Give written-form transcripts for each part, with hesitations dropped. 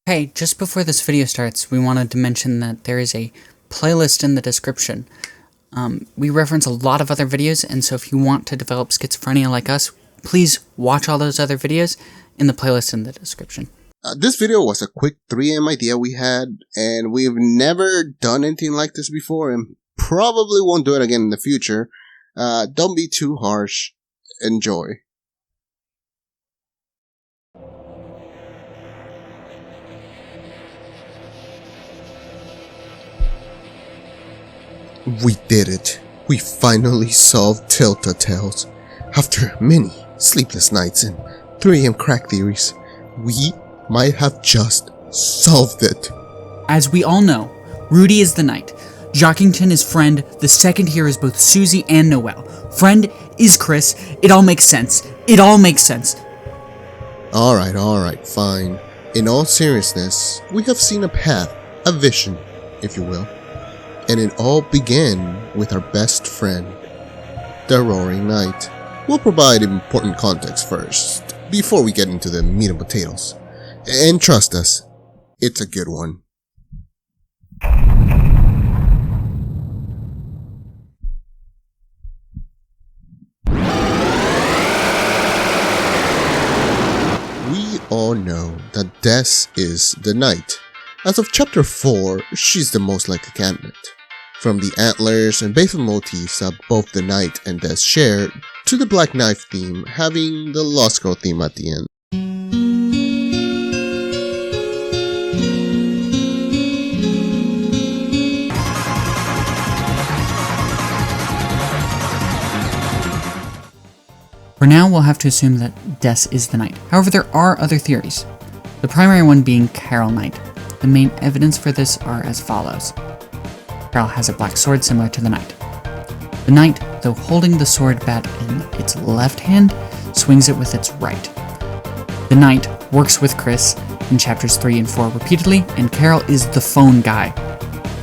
Hey, just before this video starts, we wanted to mention that there is a playlist in the description. We reference a lot of other videos, and so if you want to develop schizophrenia like us, please watch all those other videos in the playlist in the description. This video was a quick 3 AM idea we had, and we've never done anything like this before, and probably won't do it again in the future. Don't be too harsh. Enjoy. We did it. We finally solved Telltales. After many sleepless nights and 3 AM crack theories, we might have just solved it. As we all know, Rudy is the knight. Jockington is Friend. The second here is both Susie and Noelle. Friend is Kris. It all makes sense. It all makes sense. Alright, fine. In all seriousness, we have seen a path, a vision, if you will. And it all began with our best friend, the Roaring Knight. We'll provide important context first, before we get into the meat and potatoes. And trust us, it's a good one. We all know that Des is the knight. As of chapter 4, she's the most likely candidate. From the antlers and basic motifs that both the knight and Des share, to the black knife theme having the Lost Girl theme at the end. For now, we'll have to assume that Des is the knight. However, there are other theories. The primary one being Carol Knight. The main evidence for this are as follows. Carol has a black sword similar to the knight. The knight, though holding the sword bat in its left hand, swings it with its right. The knight works with Kris in chapters 3 and 4 repeatedly, and Carol is the phone guy,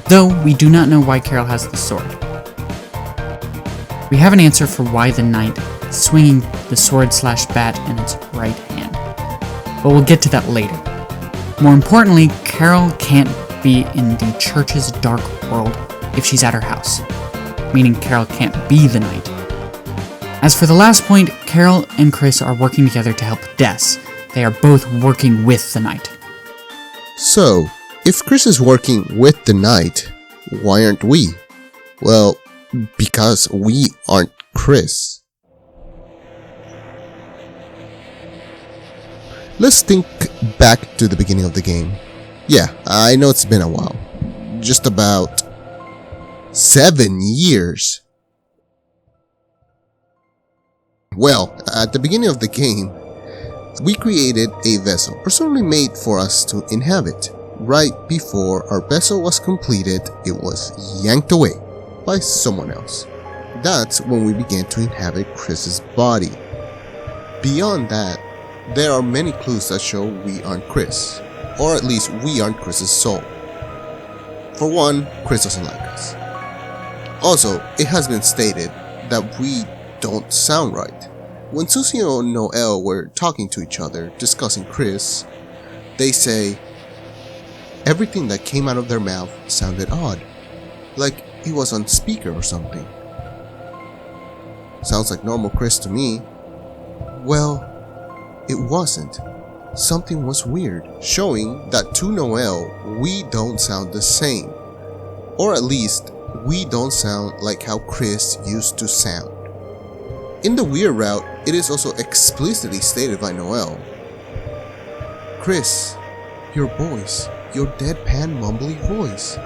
though we do not know why Carol has the sword. We have an answer for why the knight is swinging the sword/bat in its right hand, but we'll get to that later. More importantly, Carol can't be in the church's dark world if she's at her house, meaning Carol can't be the knight. As for the last point, Carol and Kris are working together to help Des. They are both working with the knight. So, if Kris is working with the knight, why aren't we? Well, because we aren't Kris. Let's think back to the beginning of the game. Yeah, I know it's been a while. Just about 7 years. Well, at the beginning of the game, we created a vessel personally made for us to inhabit. Right before our vessel was completed, it was yanked away by someone else. That's when we began to inhabit Kris's body. Beyond that, there are many clues that show we aren't Kris, or at least we aren't Kris's soul. For one, Kris doesn't like us. Also, it has been stated that we don't sound right. When Susie and Noelle were talking to each other, discussing Kris, they say everything that came out of their mouth sounded odd, like he was on speaker or something. Sounds like normal Kris to me. Well, it wasn't. Something was weird, showing that to Noelle, we don't sound the same. Or at least, we don't sound like how Kris used to sound. In the weird route, it is also explicitly stated by Noelle. Kris, your voice, your deadpan mumbly voice,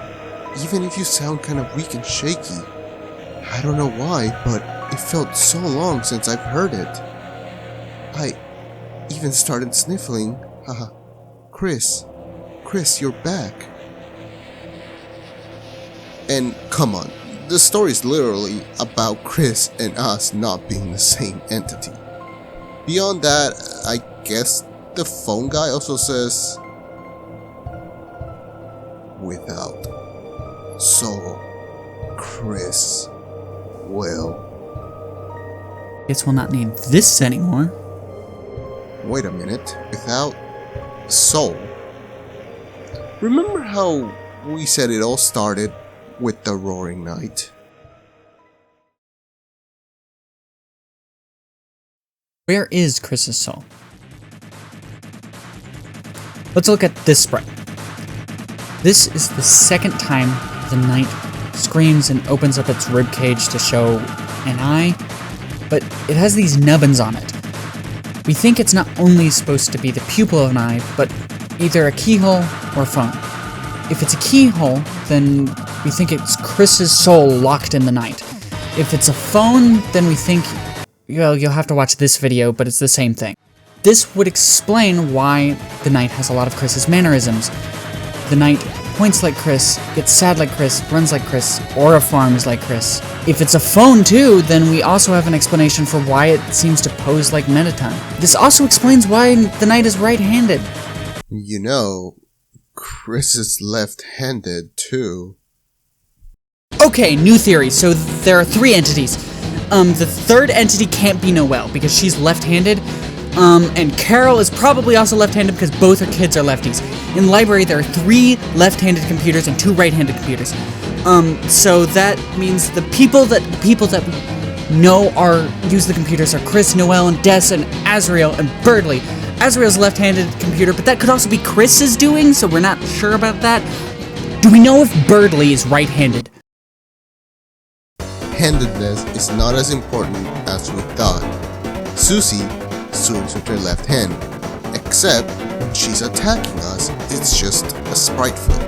even if you sound kind of weak and shaky. I don't know why, but it felt so long since I've heard it. I even started sniffling. Haha. Kris, you're back. And come on, the story is literally about Kris and us not being the same entity. Beyond that, I guess the phone guy also says, without soul, Kris will. Guess we'll not need this anymore. Wait a minute, without soul, Remember how we said it all started with the roaring night? Where is Kris's soul? Let's look at this sprite. This is the second time the knight screams and opens up its ribcage to show an eye, but it has these nubbins on it. We think it's not only supposed to be the pupil of an eye, but either a keyhole or a phone. If it's a keyhole, then we think it's Kris's soul locked in the knight. If it's a phone, then we think, well, you'll have to watch this video, but it's the same thing. This would explain why the knight has a lot of Kris's mannerisms. The knight points like Kris, gets sad like Kris, runs like Kris, aura farms like Kris. If it's a phone too, then we also have an explanation for why it seems to pose like Mettaton. This also explains why the knight is right-handed. You know, Kris is left-handed too. Okay, new theory. So there are three entities. The third entity can't be Noelle because she's left-handed. And Carol is probably also left-handed because both her kids are lefties. In the library, there are 3 left-handed computers and 2 right-handed computers. So that means the people that we know use the computers are Kris, Noelle, and Des, and Azrael, and Birdley. Azrael's left-handed computer, but that could also be Kris's doing, so we're not sure about that. Do we know if Birdley is right-handed? Handedness is not as important as we thought. Susie swings with her left hand, except when she's attacking us, it's just a sprite flip.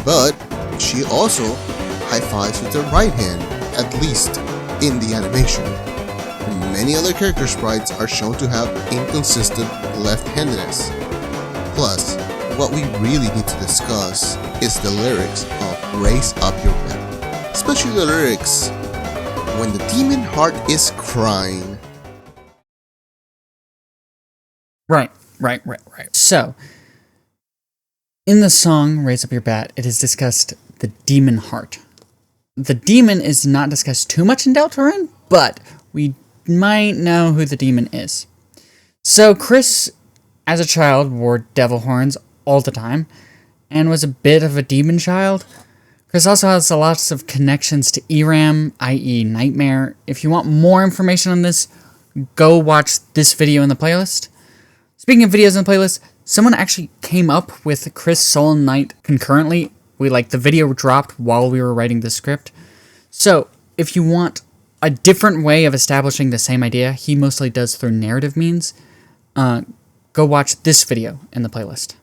But she also high-fives with her right hand, at least in the animation. Many other character sprites are shown to have inconsistent left-handedness. Plus, what we really need to discuss is the lyrics of Raise Up Your Bet, especially the lyrics when the demon heart is crying. Right. So, in the song Raise Up Your Bat, it is discussed the demon heart. The demon is not discussed too much in Deltarune, but we might know who the demon is. So Kris, as a child, wore devil horns all the time, and was a bit of a demon child. Kris also has lots of connections to Eram, i.e. Nightmare. If you want more information on this, go watch this video in the playlist. Speaking of videos in the playlist, someone actually came up with Kris, Soul, and Knight concurrently. The video dropped while we were writing the script. So, if you want a different way of establishing the same idea, he mostly does through narrative means, go watch this video in the playlist.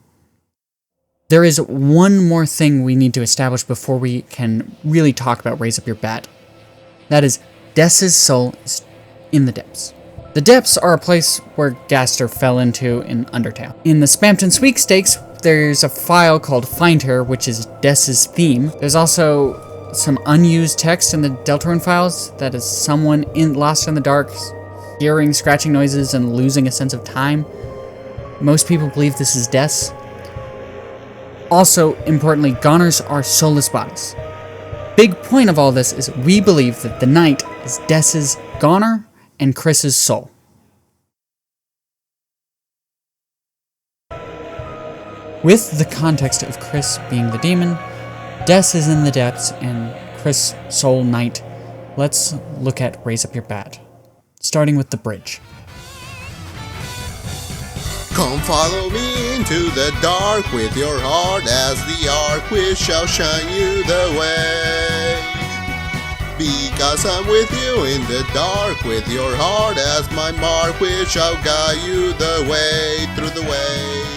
There is one more thing we need to establish before we can really talk about Raise Up Your Bat. That is, Des's soul is in the depths. The depths are a place where Gaster fell into in Undertale. In the Spamton Sweepstakes, there's a file called Find Her, which is Des's theme. There's also some unused text in the Deltarune files that is someone lost in the dark, hearing scratching noises and losing a sense of time. Most people believe this is Des. Also, importantly, goners are soulless bodies. Big point of all this is we believe that the knight is Des's goner and Kris's soul. With the context of Kris being the demon, Des is in the depths, and Kris, soul, knight, let's look at Raise Up Your Bat, starting with the bridge. Come follow me into the dark with your heart as the arc which shall shine you the way. Because I'm with you in the dark with your heart as my mark which shall guide you the way through the waves.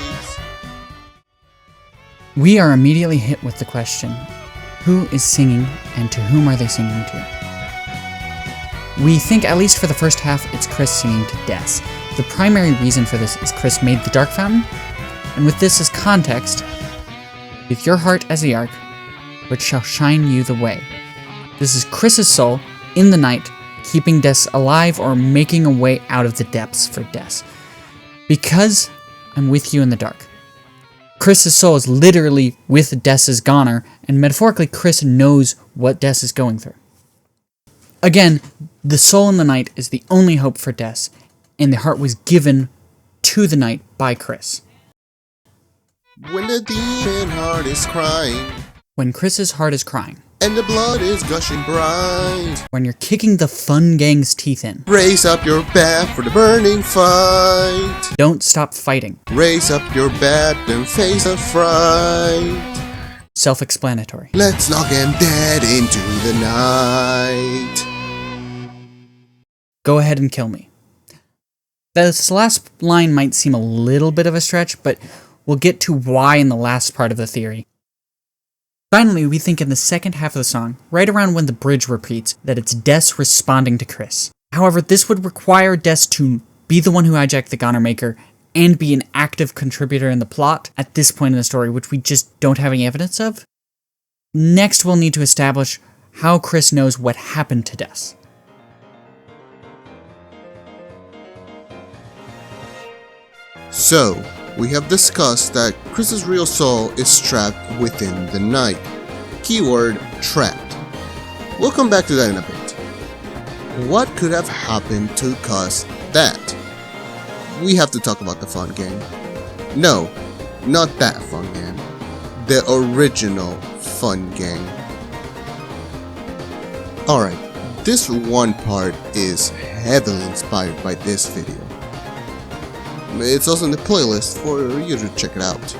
We are immediately hit with the question, who is singing and to whom are they singing to? We think, at least for the first half, it's Kris singing to Des. The primary reason for this is Kris made the Dark Fountain, and with this as context, with your heart as the arc, which shall shine you the way. This is Kris's soul in the night, keeping Des alive or making a way out of the depths for Des. Because I'm with you in the dark. Kris's soul is literally with Des's goner, and metaphorically, Kris knows what Des is going through. Again, the soul in the night is the only hope for Des, and the heart was given to the knight by Kris. When the demon heart is crying, When Kris's heart is crying. and the blood is gushing bright, When you're kicking the fun gang's teeth in. raise up your bat for the burning fight. Don't stop fighting. Raise up your bat and face the fright. Self-explanatory. Let's knock him dead into the night. Go ahead and kill me. This last line might seem a little bit of a stretch, but we'll get to why in the last part of the theory. Finally, we think in the second half of the song, right around when the bridge repeats, that it's Des responding to Kris. However, this would require Des to be the one who hijacked the Goner Maker and be an active contributor in the plot at this point in the story, which we just don't have any evidence of. Next, we'll need to establish how Kris knows what happened to Des. So, we have discussed that Kris's real soul is trapped within the night. Keyword trapped. We'll come back to that in a bit. What could have happened to cause that? We have to talk about the fun gang. No, not that fun gang. The original fun gang. Alright, this one part is heavily inspired by this video. It's also in the playlist for you to check it out.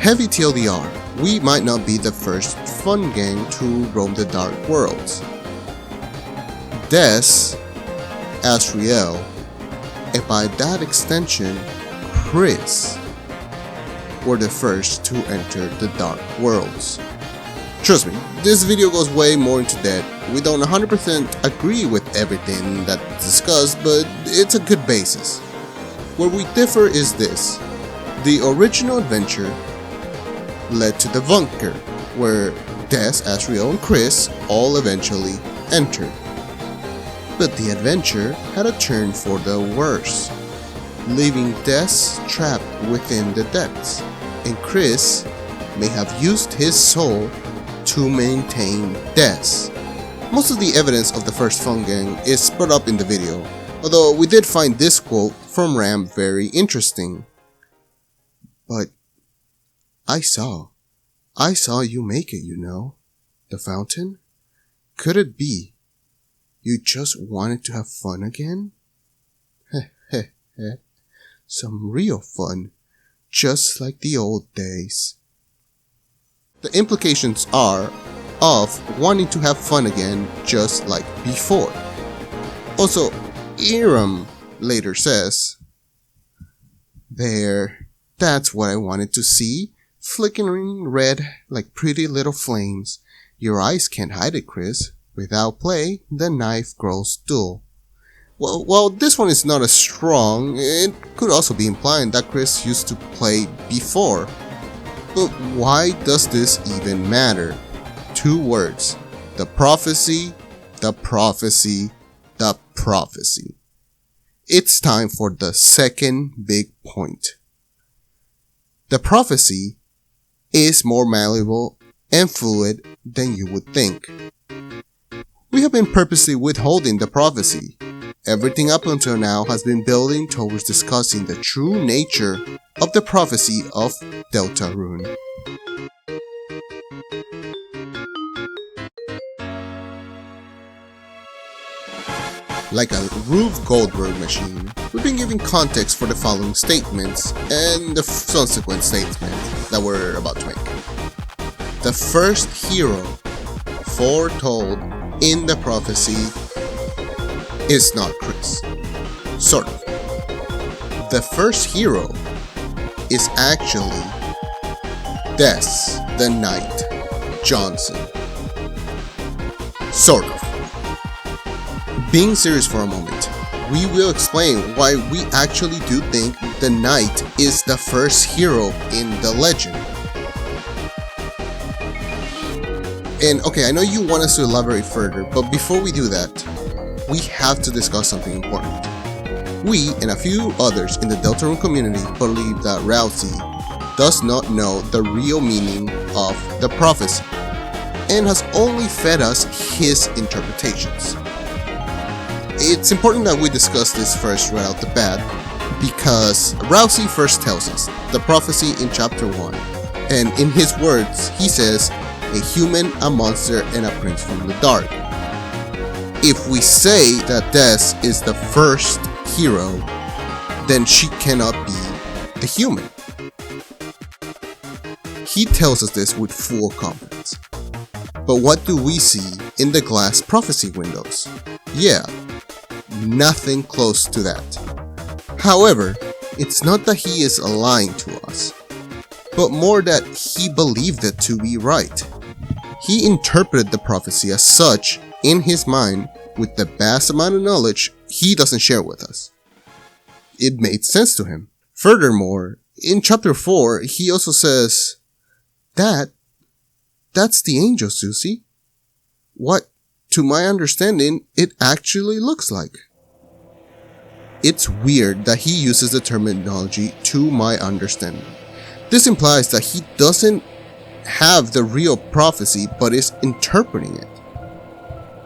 Heavy TLDR, we might not be the first fun gang to roam the dark worlds. Des, Asriel, and by that extension, Kris, were the first to enter the dark worlds. Trust me, this video goes way more into that. We don't 100% agree with everything that's discussed, but it's a good basis. Where we differ is this: the original adventure led to the bunker, where Des, Asriel, and Kris all eventually entered. But the adventure had a turn for the worse, leaving Des trapped within the depths, and Kris may have used his soul to maintain Des. Most of the evidence of the first fun gang is brought up in the video, although we did find this quote from Ram very interesting. But I saw you make it, you know. The fountain? Could it be you just wanted to have fun again? Some real fun, just like the old days. The implications are of wanting to have fun again just like before. Also, Iram later says, "There, that's what I wanted to see, flickering red like pretty little flames. Your eyes can't hide it, Kris. Without play, the knife grows dull." Well, this one is not as strong. It could also be implying that Kris used to play before. But why does this even matter? 2 words: the prophecy, the prophecy, the prophecy. It's time for the second big point. The prophecy is more malleable and fluid than you would think. We have been purposely withholding the prophecy. Everything up until now has been building towards discussing the true nature of the prophecy of Deltarune. Like a Rube Goldberg machine, we've been giving context for the following statements and the subsequent statements that we're about to make. The first hero foretold in the prophecy is not Kris. Sort of. The first hero is actually Des the Knight Johnson. Sort of. Being serious for a moment, we will explain why we actually do think the Knight is the first hero in the legend. And okay, I know you want us to elaborate further, but before we do that, we have to discuss something important. We and a few others in the Deltarune community believe that Rousey does not know the real meaning of the prophecy and has only fed us his interpretations. It's important that we discuss this first right out the bat, Because Rousey first tells us the prophecy in chapter 1, and in his words, he says, a human, a monster, and a prince from the dark. If we say that Des is the first hero, then she cannot be the human. He tells us this with full confidence. But what do we see in the glass prophecy windows? Yeah, nothing close to that. However, it's not that he is lying to us, but more that he believed it to be right. He interpreted the prophecy as such in his mind with the vast amount of knowledge he doesn't share with us. It made sense to him. Furthermore, in chapter 4, he also says, That's the angel, Susie. What, to my understanding, it actually looks like. It's weird that he uses the terminology to my understanding. This implies that he doesn't have the real prophecy but is interpreting it.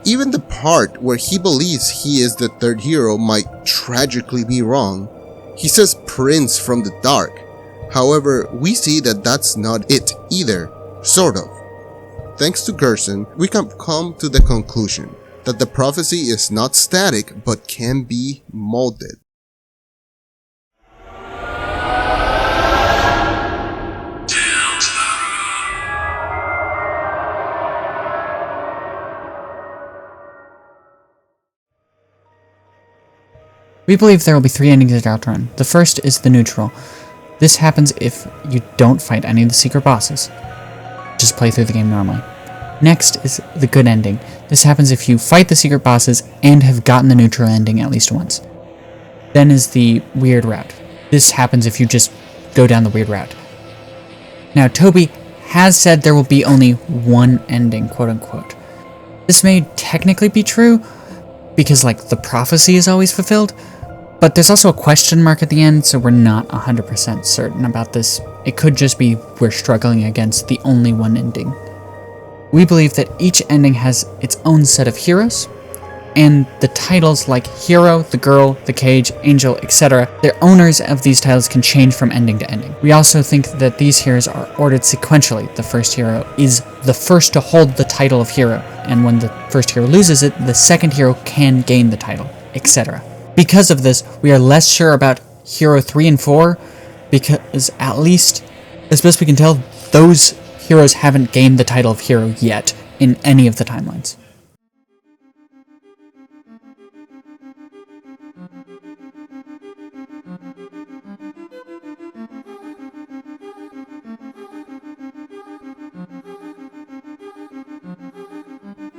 Even the part where he believes he is the third hero might tragically be wrong. He says prince from the dark. However, we see that that's not it either, sort of. Thanks to Gerson, we can come to the conclusion that the prophecy is not static but can be molded. We believe there will be 3 endings of Deltarune. The first is the neutral. This happens if you don't fight any of the secret bosses. Just play through the game normally. Next is the good ending. This happens if you fight the secret bosses and have gotten the neutral ending at least once. Then is the weird route. This happens if you just go down the weird route. Now, Toby has said there will be only one ending, quote unquote. This may technically be true, because the prophecy is always fulfilled, but there's also a question mark at the end, so we're not 100% certain about this. It could just be we're struggling against the only one ending. We believe that each ending has its own set of heroes, and the titles like Hero, the Girl, the Cage, Angel, etc., their owners of these titles can change from ending to ending. We also think that these heroes are ordered sequentially. The first hero is the first to hold the title of hero, and when the first hero loses it, the second hero can gain the title, etc. Because of this, we are less sure about Hero 3 and 4, because at least, as best we can tell, those heroes haven't gained the title of hero yet in any of the timelines.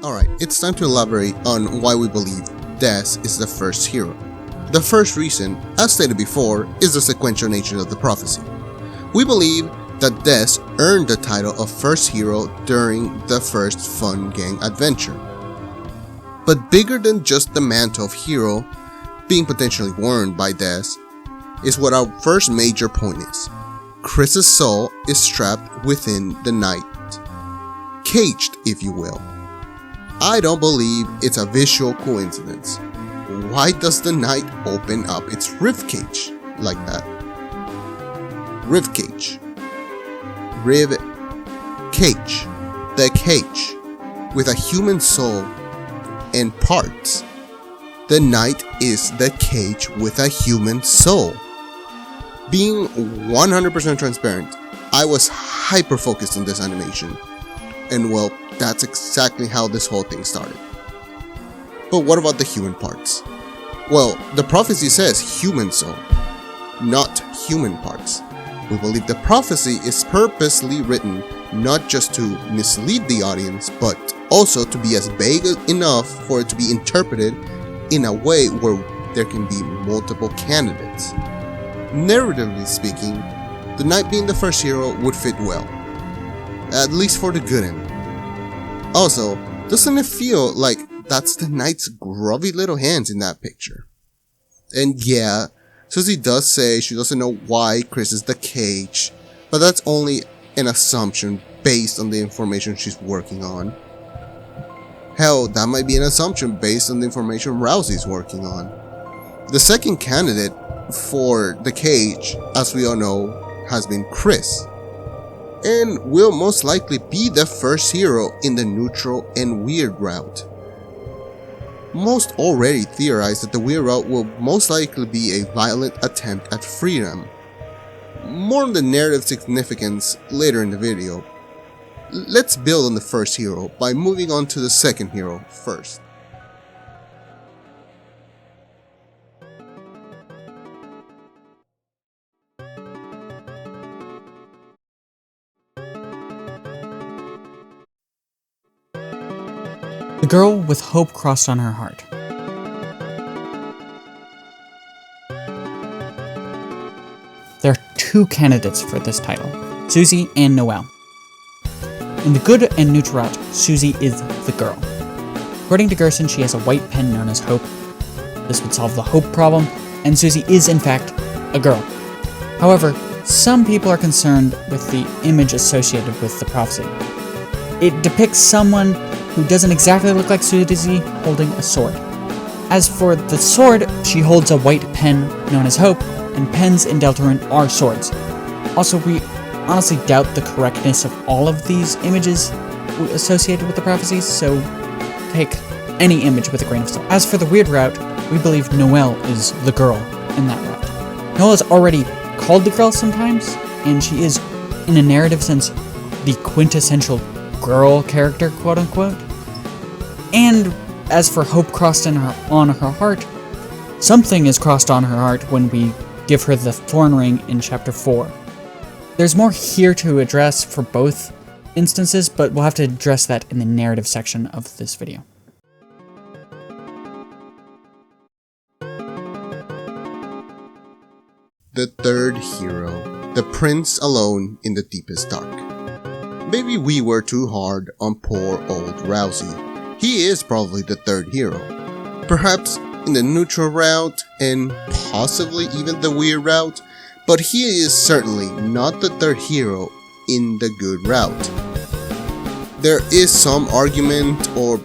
Alright, it's time to elaborate on why we believe Des is the first hero. The first reason, as stated before, is the sequential nature of the prophecy. We believe that Des earned the title of first hero during the first Fun Gang adventure. But bigger than just the mantle of hero being potentially worn by Des is what our first major point is. Kris's soul is trapped within the knight. Caged, if you will. I don't believe it's a visual coincidence. Why does the knight open up its ribcage like that? Ribcage. Rib cage. The cage. With a human soul and parts. The knight is the cage with a human soul. Being 100% transparent, I was hyper focused on this animation. And well, that's exactly how this whole thing started. But what about the human parts? Well, the prophecy says human soul, not human parts. We believe the prophecy is purposely written not just to mislead the audience, but also to be as vague enough for it to be interpreted in a way where there can be multiple candidates. Narratively speaking, the knight being the first hero would fit well, at least for the good end. Also, doesn't it feel like that's the knight's grubby little hands in that picture? And yeah, Susie does say she doesn't know why Kris is the cage, but that's only an assumption based on the information she's working on. Hell, that might be an assumption based on the information Rousey's working on. The second candidate for the cage, as we all know, has been Kris, and will most likely be the first hero in the neutral and weird route. Most already theorize that the weird route will most likely be a violent attempt at freedom. More on the narrative significance later in the video. Let's build on the first hero by moving on to the second hero first. The girl with hope crossed on her heart. There are two candidates for this title, Susie and Noelle. In the good and neutral route, Susie is the girl. According to Gerson, she has a white pen known as Hope. This would solve the hope problem, and Susie is in fact a girl. However, some people are concerned with the image associated with the prophecy. It depicts someone who doesn't exactly look like Susie holding a sword. As for the sword, she holds a white pen known as Hope, and pens in Deltarune are swords. Also, we honestly doubt the correctness of all of these images associated with the prophecies, so take any image with a grain of salt. As for the weird route, we believe Noelle is the girl in that route. Noelle is already called the girl sometimes, and she is, in a narrative sense, the quintessential girl character, quote-unquote. And as for hope crossed on her heart, something is crossed on her heart when we give her the thorn ring in chapter 4. There's more here to address for both instances, but we'll have to address that in the narrative section of this video. The third hero, the prince alone in the deepest dark. Maybe we were too hard on poor old Rousey. He is probably the third hero. Perhaps in the neutral route and possibly even the weird route, but he is certainly not the third hero in the good route. There is some argument or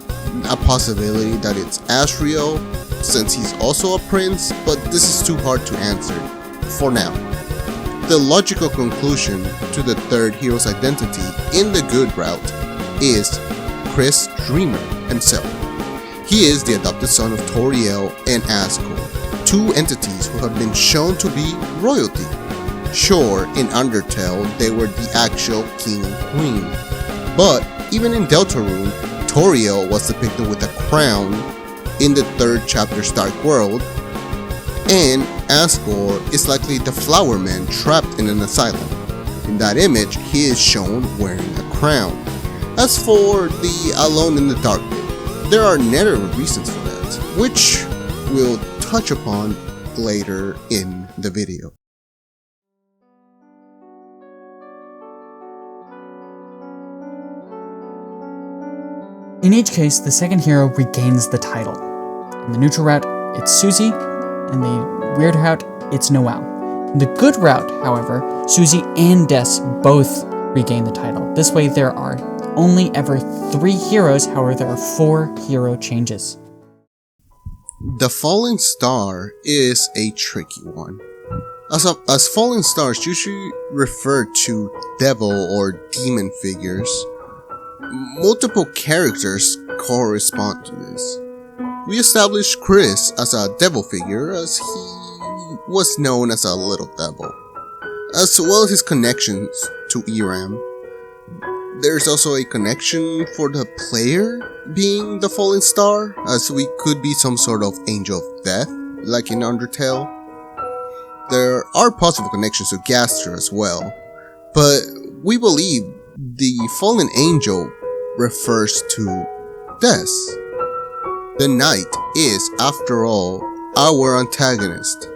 a possibility that it's Asriel, since he's also a prince, but this is too hard to answer for now. The logical conclusion to the third hero's identity in the good route is Kris Dreamer himself. He is the adopted son of Toriel and Asgore, two entities who have been shown to be royalty. Sure, in Undertale they were the actual king and queen, but even in Deltarune, Toriel was depicted with a crown in the third chapter's Dark World, and Asgore is likely the flower man trapped in an asylum. In that image, he is shown wearing a crown. As for the Alone in the Dark bit, there are narrative reasons for that, which we'll touch upon later in the video. In each case, the second hero regains the title. In the neutral route, it's Susie. In the weird route, it's Noelle. In the good route, however, Susie and Des both regain the title. This way there are only ever 3 heroes, however there are 4 hero changes. The falling star is a tricky one. As fallen stars usually refer to devil or demon figures, multiple characters correspond to this. We established Kris as a devil figure, as he was known as a little devil, as well as his connections to Iram. There's also a connection for the player being the fallen star, as we could be some sort of angel of death, like in Undertale. There are possible connections to Gaster as well, but we believe the fallen angel refers to Des. The knight is, after all, our antagonist.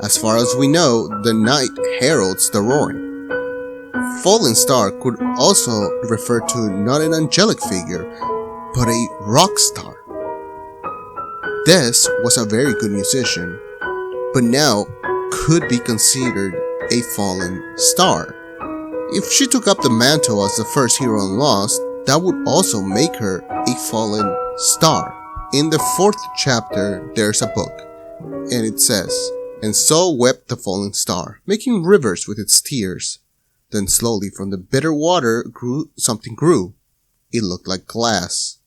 As far as we know, the knight heralds the roaring. Fallen star could also refer to not an angelic figure, but a rock star. Des was a very good musician, but now could be considered a fallen star. If she took up the mantle as the first hero in Lost, that would also make her a fallen star. In the 4th chapter, there's a book, and it says, and so wept the falling star, making rivers with its tears. Then slowly from the bitter water something grew. It looked like glass.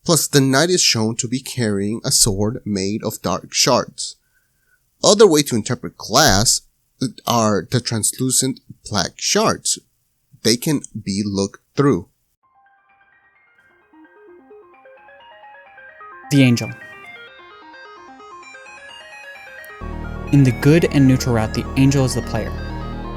Plus the knight is shown to be carrying a sword made of dark shards. Other way to interpret glass are the translucent black shards. They can be looked through. The angel. In the good and neutral route, the angel is the player.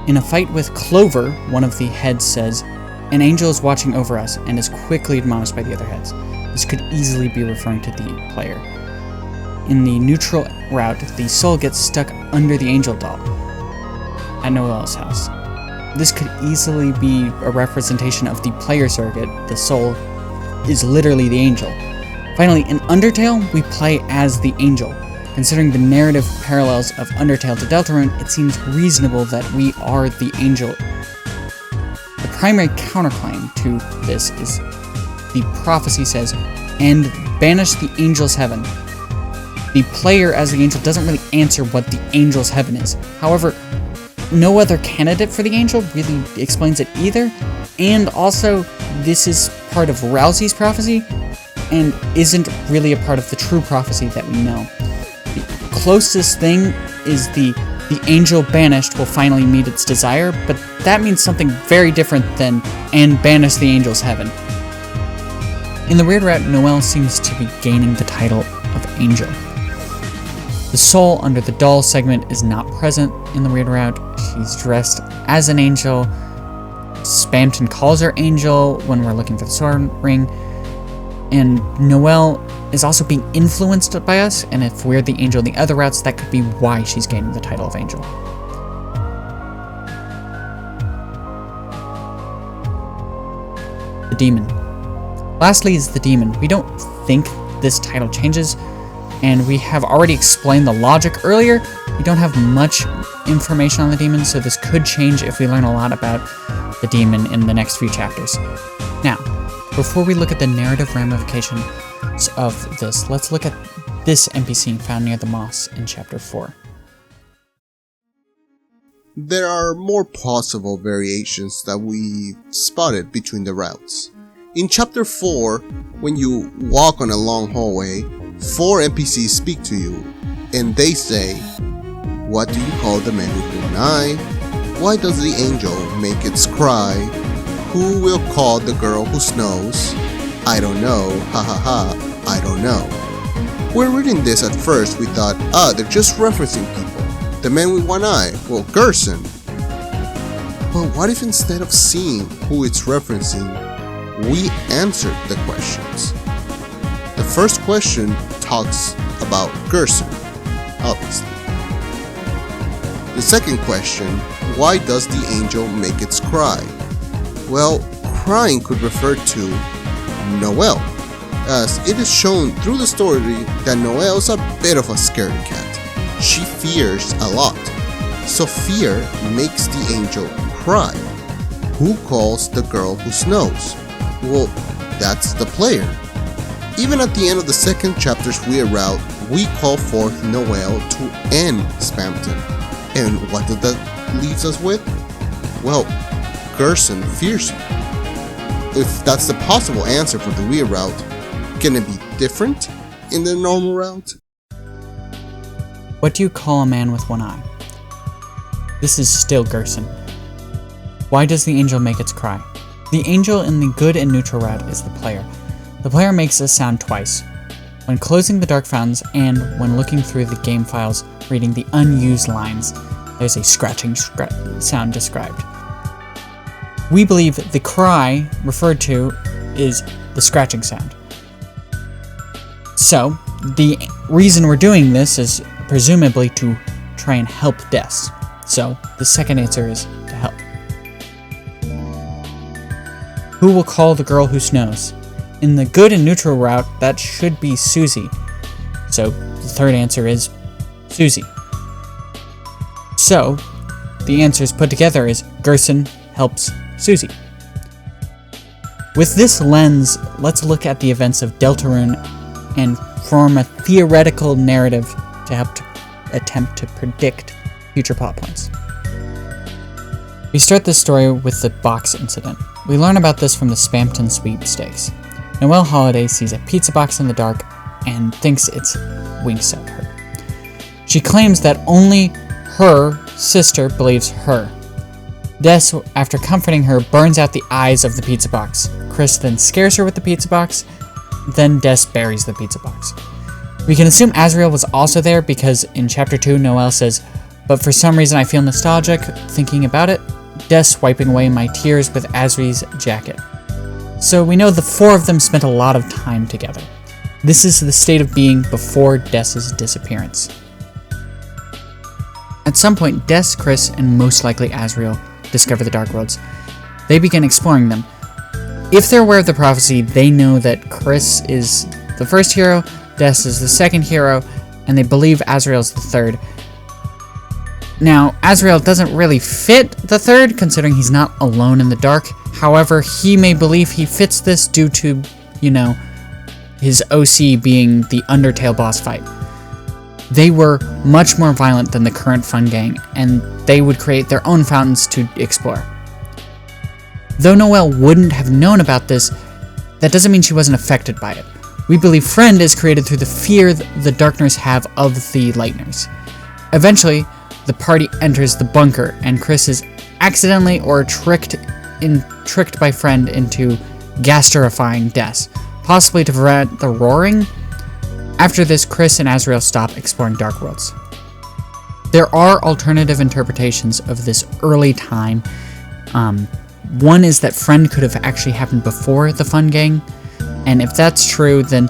In a fight with Clover, one of the heads says, "An angel is watching over us," and is quickly admonished by the other heads. This could easily be referring to the player. In the neutral route, the soul gets stuck under the angel doll at Noelle's house. This could easily be a representation of the player surrogate. The soul is literally the angel. Finally, in Undertale, we play as the angel. Considering the narrative parallels of Undertale to Deltarune, it seems reasonable that we are the angel. The primary counterclaim to this is the prophecy says, "And banish the angel's heaven." The player as the angel doesn't really answer what the angel's heaven is. However, no other candidate for the angel really explains it either, and also this is part of Rousey's prophecy and isn't really a part of the true prophecy that we know. The closest thing is the angel banished will finally meet its desire, but that means something very different than "and banish the angel's heaven." In the weird route, Noelle seems to be gaining the title of angel. The soul under the doll segment is not present in the weird route. She's dressed as an angel. Spamton calls her angel when we're looking for the sword ring. And Noelle is also being influenced by us, and if we're the angel in the other routes, that could be why she's gaining the title of angel. The demon. Lastly is the demon. We don't think this title changes, and we have already explained the logic earlier. We don't have much information on the demon, so this could change if we learn a lot about the demon in the next few chapters. Now, before we look at the narrative ramifications of this, let's look at this NPC found near the moss in Chapter 4. There are more possible variations that we spotted between the routes. In Chapter 4, when you walk on a long hallway, 4 NPCs speak to you, and they say, "What do you call the man with one eye? Why does the angel make its cry? Who will call the girl who snows? I don't know, ha ha ha, I don't know." When reading this at first, we thought, they're just referencing people. The man with one eye, well, Gerson. But what if instead of seeing who it's referencing, we answered the questions? The first question talks about Gerson, obviously. The second question, why does the angel make its cry? Well, crying could refer to Noelle, as it is shown through the story that Noelle is a bit of a scaredy cat. She fears a lot, so fear makes the angel cry. Who calls the girl who snows? Well, that's the player. Even at the end of the second chapter's weird route, we call forth Noelle to end Spamton. And what did that leave us with? Well, Gerson fears you. If that's the possible answer for the weird route, can it be different in the normal route? What do you call a man with one eye? This is still Gerson. Why does the angel make its cry? The angel in the good and neutral route is the player. The player makes a sound twice. When closing the dark fountains and when looking through the game files reading the unused lines, there's a scratching sound described. We believe the cry referred to is the scratching sound. So, the reason we're doing this is presumably to try and help Des. So, the second answer is to help. Who will call the girl who snows? In the good and neutral route, that should be Susie. So, the third answer is Susie. So, the answers put together is Gerson helps Susie. With this lens, let's look at the events of Deltarune and form a theoretical narrative to help attempt to predict future plot points. We start this story with the box incident. We learn about this from the Spampton sweepstakes. Noelle Holiday sees a pizza box in the dark and thinks it's winks at her. She claims that only her sister believes her. Des, after comforting her, burns out the eyes of the pizza box. Kris then scares her with the pizza box, then Des buries the pizza box. We can assume Azriel was also there because in Chapter 2, Noelle says, "But for some reason I feel nostalgic thinking about it, Des wiping away my tears with Azri's jacket." So we know the four of them spent a lot of time together. This is the state of being before Des's disappearance. At some point, Des, Kris, and most likely Azriel discover the Dark Worlds. They begin exploring them. If they're aware of the prophecy, they know that Kris is the first hero, Des is the second hero, and they believe Azriel is the third. Now, Azriel doesn't really fit the third, considering he's not alone in the dark. However, he may believe he fits this due to, his OC being the Undertale boss fight. They were much more violent than the current Fun Gang, and they would create their own fountains to explore. Though Noelle wouldn't have known about this, that doesn't mean she wasn't affected by it. We believe Friend is created through the fear the Darkners have of the Lightners. Eventually, the party enters the bunker, and Kris is accidentally or tricked by Friend into gasterifying Des, possibly to prevent the roaring. After this, Kris and Azriel stop exploring Dark Worlds. There are alternative interpretations of this early time. One is that Friend could have actually happened before the Fun Gang, and if that's true, then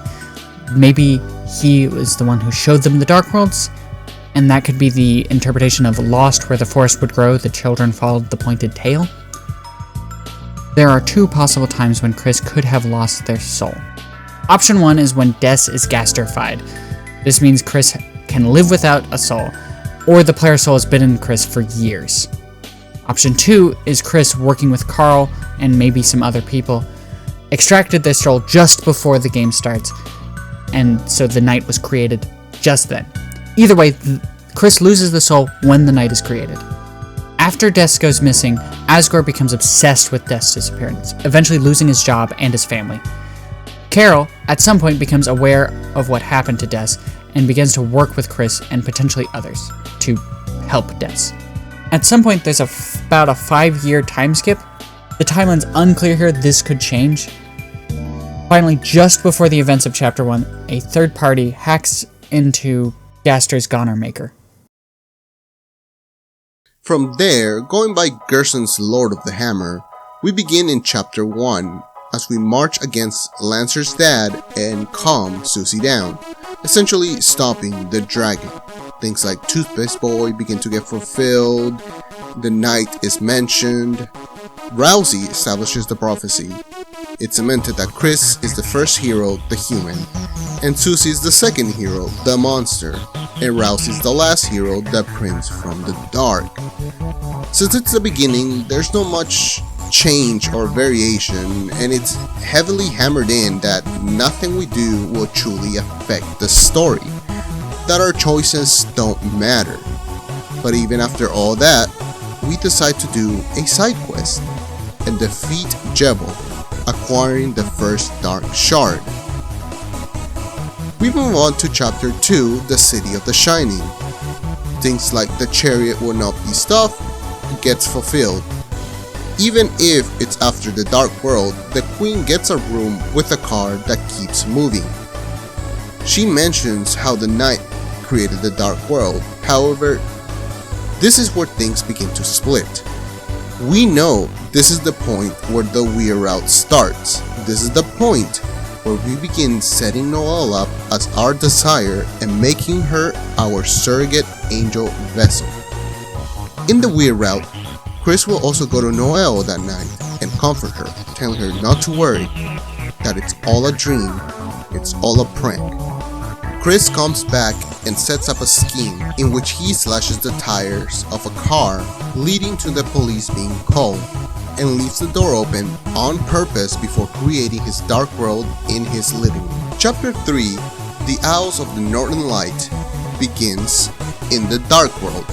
maybe he was the one who showed them the Dark Worlds, and that could be the interpretation of Lost, where the forest would grow, the children followed the pointed tail. There are two possible times when Kris could have lost their soul. Option 1 is when Des is gasterified. This means Kris can live without a soul, or the player's soul has been in Kris for years. Option 2 is Kris working with Carl and maybe some other people, extracted their soul just before the game starts, and so the night was created just then. Either way, Kris loses the soul when the night is created. After Des goes missing, Asgore becomes obsessed with Des' disappearance, eventually losing his job and his family. Carol, at some point, becomes aware of what happened to Des and begins to work with Kris and potentially others to help Des. At some point, there's about a 5-year time skip. The timeline's unclear here, this could change. Finally, just before the events of Chapter 1, a third party hacks into Gaster's Goner Maker. From there, going by Gerson's Lord of the Hammer, we begin in Chapter 1, as we march against Lancer's dad and calm Susie down, essentially stopping the dragon. Things like Toothpaste Boy begin to get fulfilled, the knight is mentioned, Rousey establishes the prophecy, it's cemented that Kris is the first hero, the human, and Susie is the second hero, the monster, and Rousey is the last hero, the prince from the dark. Since it's the beginning, there's not much change or variation, and it's heavily hammered in that nothing we do will truly affect the story, that our choices don't matter. But even after all that, we decide to do a side quest and defeat Jebel, acquiring the first Dark Shard. We move on to Chapter 2, the City of the Shining. Things like the chariot will not be stuffed gets fulfilled. Even if it's after the Dark World, the Queen gets a room with a car that keeps moving. She mentions how the Knight created the Dark World. However, this is where things begin to split. We know this is the point where the Weir route starts. This is the point where we begin setting Noelle up as our desire and making her our surrogate angel vessel. In the Weir route, Kris will also go to Noelle that night and comfort her, telling her not to worry, that it's all a dream, it's all a prank. Kris comes back and sets up a scheme in which he slashes the tires of a car, leading to the police being called, and leaves the door open on purpose before creating his Dark World in his living room. Chapter 3, The Owls of the Northern Light. begins in the Dark World.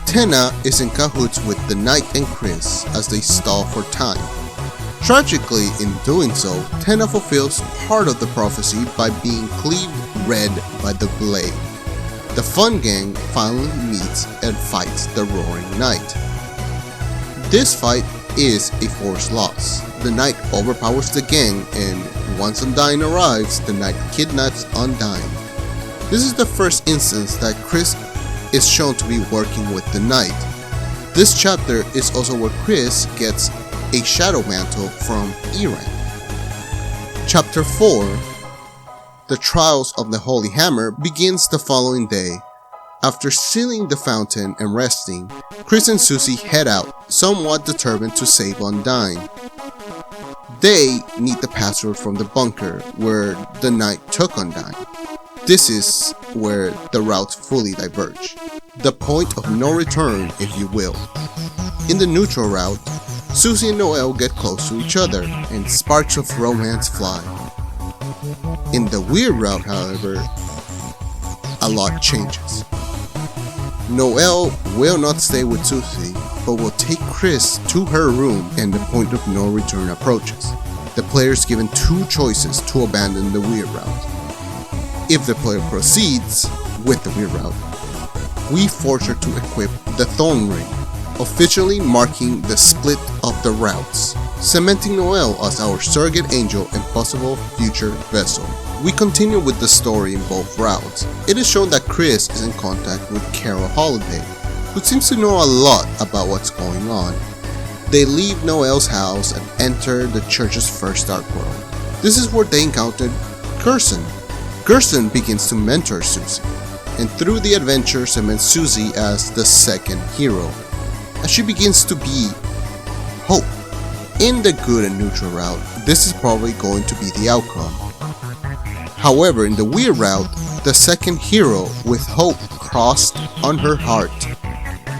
Tenna is in cahoots with the Knight and Kris as they stall for time. Tragically, in doing so, Tenna fulfills part of the prophecy by being cleaved red by the blade. The Fun Gang finally meets and fights the Roaring Knight. This fight is a forced loss. The Knight overpowers the gang, and once Undyne arrives, the Knight kidnaps Undyne. This is the first instance that Kris is shown to be working with the Knight. This chapter is also where Kris gets a shadow mantle from Iran. Chapter 4, The Trials of the Holy Hammer, begins the following day. After sealing the fountain and resting, Kris and Susie head out, somewhat determined to save Undyne. They need the password from the bunker where the Knight took Undyne. This is where the routes fully diverge. The point of no return, if you will. In the neutral route, Susie and Noelle get close to each other, and sparks of romance fly. In the weird route, however, a lot changes. Noelle will not stay with Susie, but will take Kris to her room, and the point of no return approaches. The player is given two choices to abandon the weird route. If the player proceeds with the weird route, we force her to equip the Thorn Ring, officially marking the split of the routes, cementing Noelle as our surrogate angel and possible future vessel. We continue with the story in both routes. It is shown that Kris is in contact with Carol Holiday, who seems to know a lot about what's going on. They leave Noelle's house and enter the church's first Dark World. This is where they encountered Gerson. Gerson begins to mentor Susie, and through the adventure cements Susie as the second hero, as she begins to be hope. In the good and neutral route, this is probably going to be the outcome. However, in the weird route, the second hero with hope crossed on her heart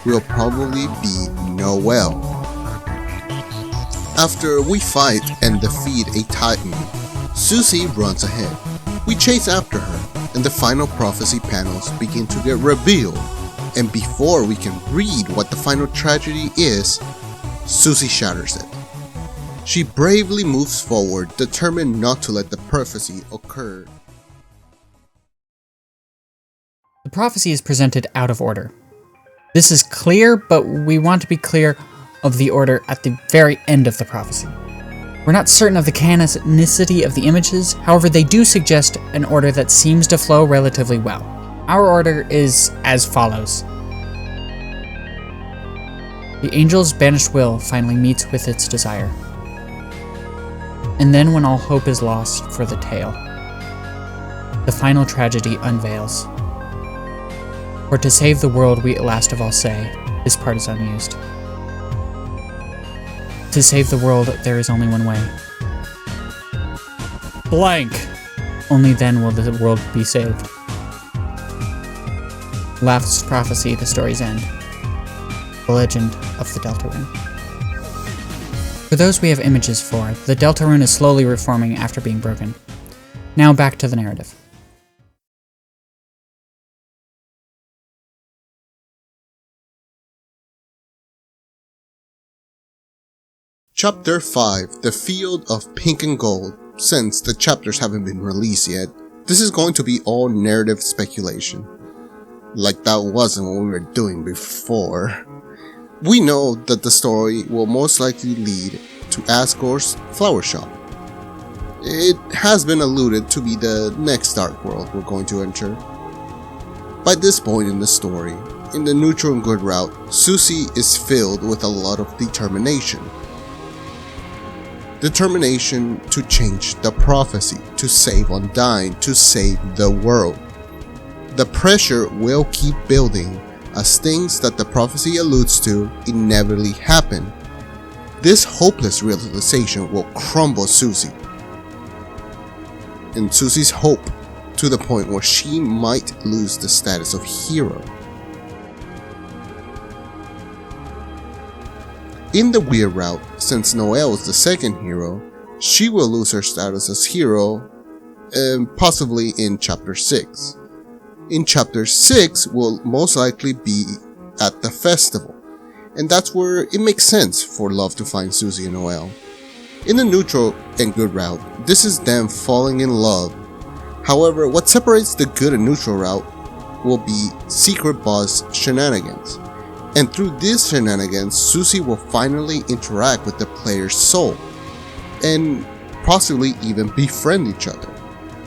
will probably be Noelle. After we fight and defeat a Titan, Susie runs ahead. We chase after her, and the final prophecy panels begin to get revealed. And before we can read what the final tragedy is, Susie shatters it. She bravely moves forward, determined not to let the prophecy occur. The prophecy is presented out of order. This is clear, but we want to be clear of the order at the very end of the prophecy. We're not certain of the canonicity of the images, however they do suggest an order that seems to flow relatively well. Our order is as follows. The angel's banished will finally meets with its desire. And then when all hope is lost for the tale, the final tragedy unveils. For to save the world, we at last of all say, this part is unused. To save the world, there is only one way. Blank! Only then will the world be saved. Last prophecy, the story's end. The legend of the Deltarune. For those we have images for, the Deltarune is slowly reforming after being broken. Now back to the narrative. Chapter 5, The Field of Pink and Gold. Since the chapters haven't been released yet, this is going to be all narrative speculation. Like that wasn't what we were doing before. We know that the story will most likely lead to Asgore's flower shop. It has been alluded to be the next Dark World we're going to enter. By this point in the story, in the neutral and good route, Susie is filled with a lot of determination. Determination to change the prophecy, to save Undyne, to save the world. The pressure will keep building as things that the prophecy alludes to inevitably happen. This hopeless realization will crumble Susie, and Susie's hope to the point where she might lose the status of hero. In the weird route, since Noelle is the second hero, she will lose her status as hero, possibly in chapter 6. in chapter 6 will most likely be at the festival, and that's where it makes sense for Love to find Susie and Noelle. In the neutral and good route, this is them falling in love. However, what separates the good and neutral route will be secret boss shenanigans, and through these shenanigans, Susie will finally interact with the player's soul, and possibly even befriend each other.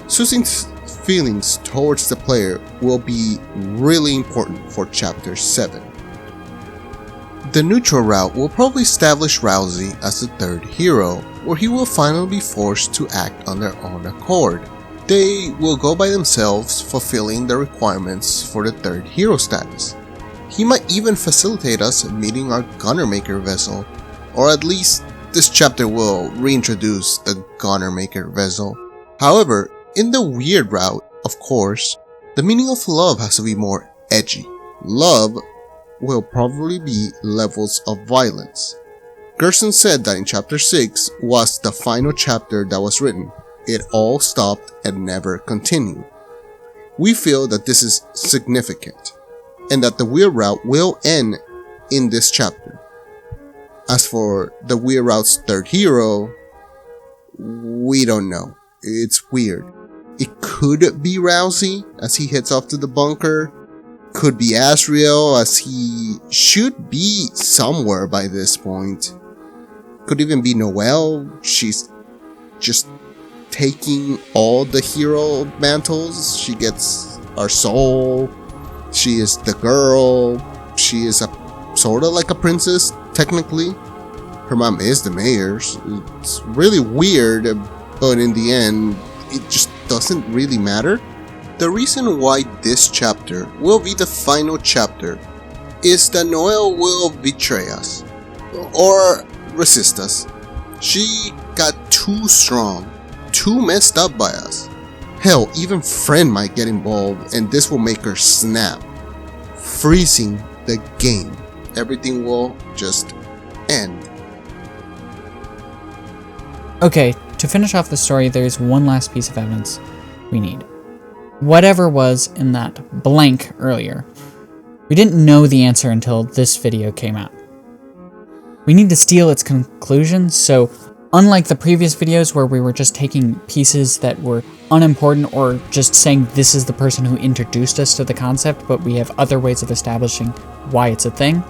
Susie's feelings towards the player will be really important for chapter 7. The neutral route will probably establish Rousey as the third hero, where he will finally be forced to act on their own accord. They will go by themselves, fulfilling the requirements for the third hero status. He might even facilitate us meeting our Gunner Maker vessel, or at least this chapter will reintroduce the Gunner Maker vessel. However, in the weird route, of course, the meaning of love has to be more edgy. Love will probably be levels of violence. Gerson said that in chapter 6 was the final chapter that was written. It all stopped and never continued. We feel that this is significant, and that the weird route will end in this chapter. As for the weird route's third hero, we don't know. It's weird. It could be Rousey as he heads off to the bunker. Could be Asriel as he should be somewhere by this point. Could even be Noelle. She's just taking all the hero mantles. She gets our soul. She is the girl. She is sort of like a princess, technically. Her mom is the mayor's. It's really weird, but in the end, it just doesn't really matter. The reason why this chapter will be the final chapter is that Noelle will betray us, or resist us. She got too strong, too messed up by us. Hell, even Friend might get involved, and this will make her snap, freezing the game. Everything will just end. Okay, to finish off the story, there's one last piece of evidence we need. Whatever was in that blank earlier, we didn't know the answer until this video came out. We need to steal its conclusion, so unlike the previous videos where we were just taking pieces that were unimportant or just saying this is the person who introduced us to the concept, but we have other ways of establishing why it's a thing,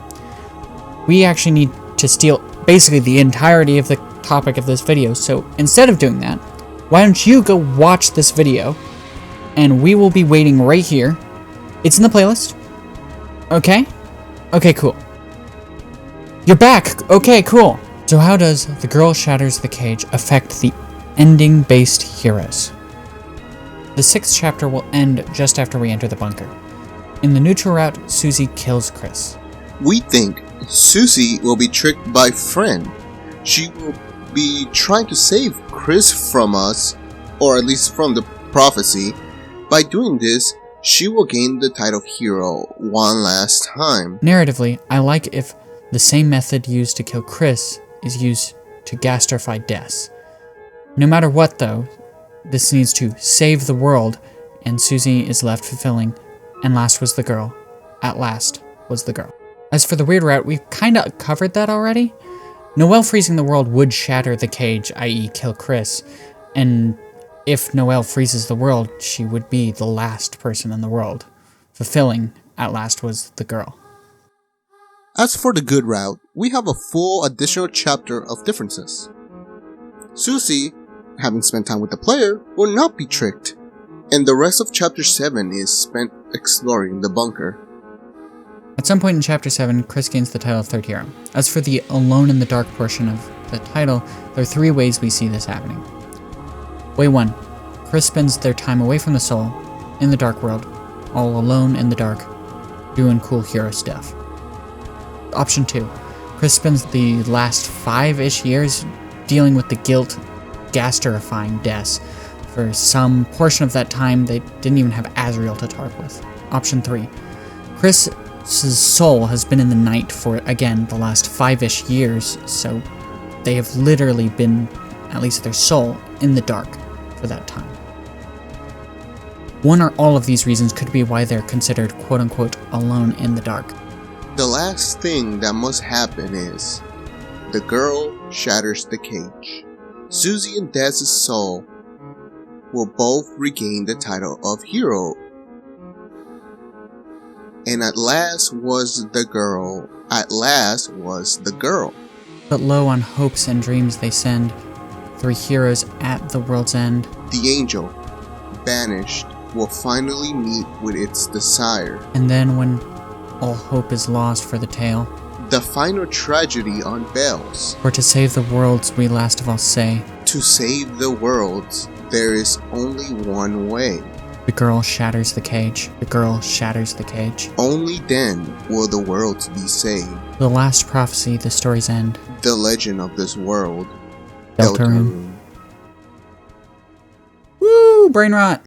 we actually need to steal basically the entirety of the topic of this video. So instead of doing that, why don't you go watch this video, and we will be waiting right here. It's in the playlist. Okay? Okay, cool. You're back! Okay, cool. So how does The Girl Shatters the Cage affect the ending-based heroes? The 6th chapter will end just after we enter the bunker. In the neutral route, Susie kills Kris. We think Susie will be tricked by Friend. She will be trying to save Kris from us, or at least from the prophecy. By doing this, she will gain the title of hero one last time. Narratively, I like if the same method used to kill Kris is used to gastrify Des. No matter what though, this needs to save the world, and Susie is left fulfilling, and last was the girl. At last was the girl. As for the weird route, we've kinda covered that already. Noelle freezing the world would shatter the cage, i.e. kill Kris, and if Noelle freezes the world, she would be the last person in the world. Fulfilling, at last was the girl. As for the good route, we have a full additional chapter of differences. Susie, having spent time with the player, will not be tricked, and the rest of chapter 7 is spent exploring the bunker. At some point in chapter 7, Kris gains the title of third hero. As for the Alone in the Dark portion of the title, there are 3 ways we see this happening. Way 1. Kris spends their time away from the soul, in the dark world, all alone in the dark, doing cool hero stuff. Option 2. Kris spends the last 5-ish years dealing with the guilt, gastrifying Des. For some portion of that time, they didn't even have Asriel to talk with. Option 3. Kris' soul has been in the night for, again, the last 5-ish years, so they have literally been, at least their soul, in the dark for that time. One or all of these reasons could be why they're considered quote-unquote alone in the dark. The last thing that must happen is the girl shatters the cage. Susie and Dez's soul will both regain the title of hero. And at last was the girl. But low on hopes and dreams they send, three heroes at the world's end. The angel, banished, will finally meet with its desire. And then when all hope is lost for the tale, the final tragedy unveils. For to save the worlds we last of all say, to save the worlds, there is only one way. The girl shatters the cage. The girl shatters the cage. Only then will the worlds be saved. The last prophecy, the story's end. The legend of this world. Deltarune. Woo! Brain rot!